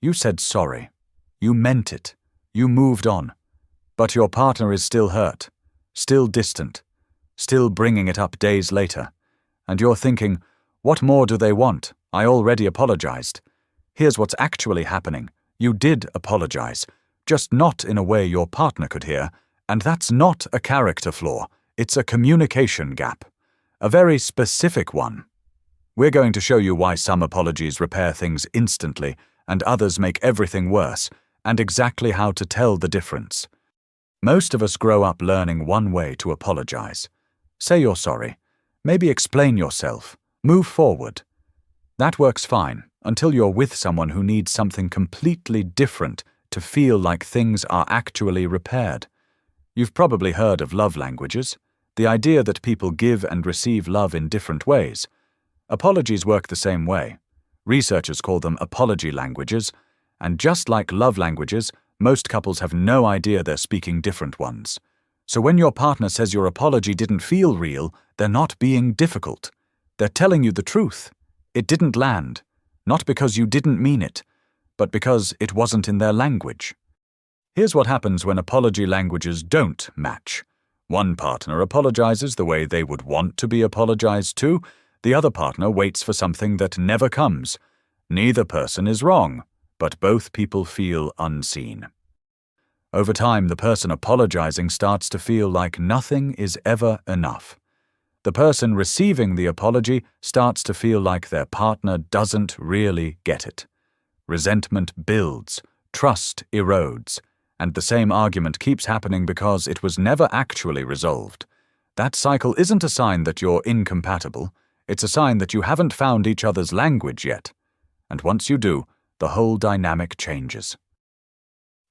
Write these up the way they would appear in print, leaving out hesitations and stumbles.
You said sorry. You meant it. You moved on. But your partner is still hurt, still distant, still bringing it up days later. And you're thinking, what more do they want? I already apologized. Here's what's actually happening. You did apologize, just not in a way your partner could hear, and that's not a character flaw. It's a communication gap. A very specific one. We're going to show you why some apologies repair things instantly and others make everything worse, and exactly how to tell the difference. Most of us grow up learning one way to apologize. Say you're sorry. Maybe explain yourself. Move forward. That works fine until you're with someone who needs something completely different to feel like things are actually repaired. You've probably heard of love languages, the idea that people give and receive love in different ways. Apologies work the same way. Researchers call them apology languages, and just like love languages, most couples have no idea they're speaking different ones. So when your partner says your apology didn't feel real, they're not being difficult. They're telling you the truth. It didn't land, not because you didn't mean it, but because it wasn't in their language. Here's what happens when apology languages don't match. One partner apologizes the way they would want to be apologized to. The other partner waits for something that never comes. Neither person is wrong, but both people feel unseen. Over time, the person apologizing starts to feel like nothing is ever enough. The person receiving the apology starts to feel like their partner doesn't really get it. Resentment builds, trust erodes, and the same argument keeps happening because it was never actually resolved. That cycle isn't a sign that you're incompatible, it's a sign that you haven't found each other's language yet. And once you do, the whole dynamic changes.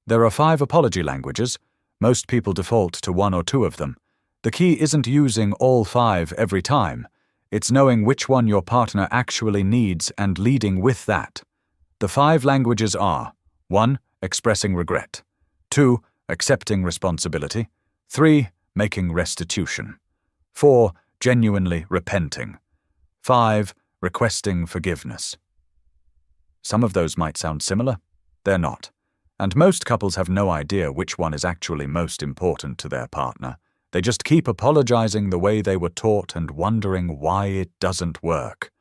There are 5 apology languages. Most people default to 1 or 2 of them. The key isn't using all 5 every time. It's knowing which one your partner actually needs and leading with that. The 5 languages are 1. Expressing regret. 2. Accepting responsibility. 3. Making restitution. 4. Genuinely repenting. 5. Requesting forgiveness. Some of those might sound similar. They're not. And most couples have no idea which one is actually most important to their partner. They just keep apologizing the way they were taught and wondering why it doesn't work.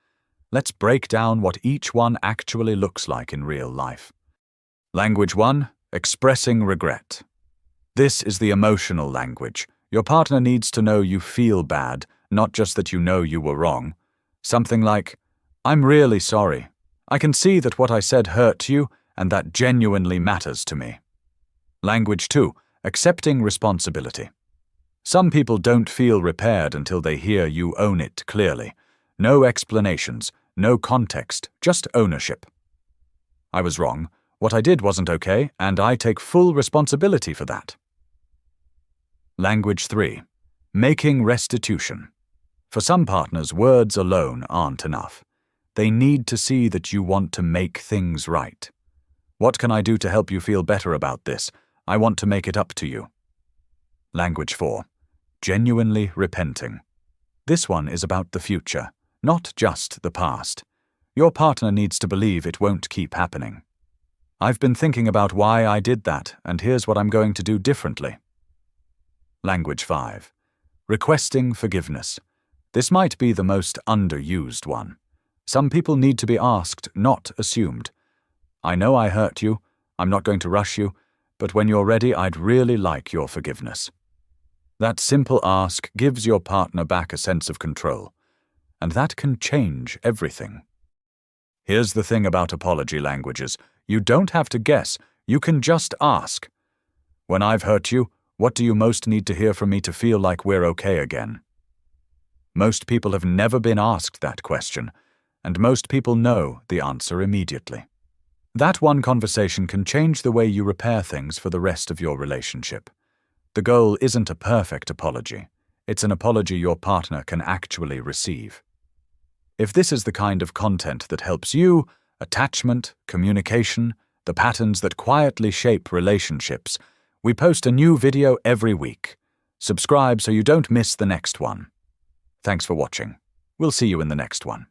Let's break down what each one actually looks like in real life. Language 1. Expressing regret. This is the emotional language. Your partner needs to know you feel bad, not just that you know you were wrong. Something like, "I'm really sorry. I can see that what I said hurt you, and that genuinely matters to me." Language 2. Accepting responsibility. Some people don't feel repaired until they hear you own it clearly. No explanations, no context, just ownership. "I was wrong. What I did wasn't okay, and I take full responsibility for that." Language 3. Making restitution. For some partners, words alone aren't enough. They need to see that you want to make things right. "What can I do to help you feel better about this? I want to make it up to you." Language 4. Genuinely repenting. This one is about the future, not just the past. Your partner needs to believe it won't keep happening. "I've been thinking about why I did that, and here's what I'm going to do differently." Language 5. Requesting forgiveness. This might be the most underused one. Some people need to be asked, not assumed. "I know I hurt you. I'm not going to rush you, but when you're ready, I'd really like your forgiveness." That simple ask gives your partner back a sense of control, and that can change everything. Here's the thing about apology languages. You don't have to guess. You can just ask. "When I've hurt you, what do you most need to hear from me to feel like we're okay again?" Most people have never been asked that question, and most people know the answer immediately. That one conversation can change the way you repair things for the rest of your relationship. The goal isn't a perfect apology. It's an apology your partner can actually receive. If this is the kind of content that helps you, attachment, communication, the patterns that quietly shape relationships, we post a new video every week. Subscribe so you don't miss the next one. Thanks for watching. We'll see you in the next one.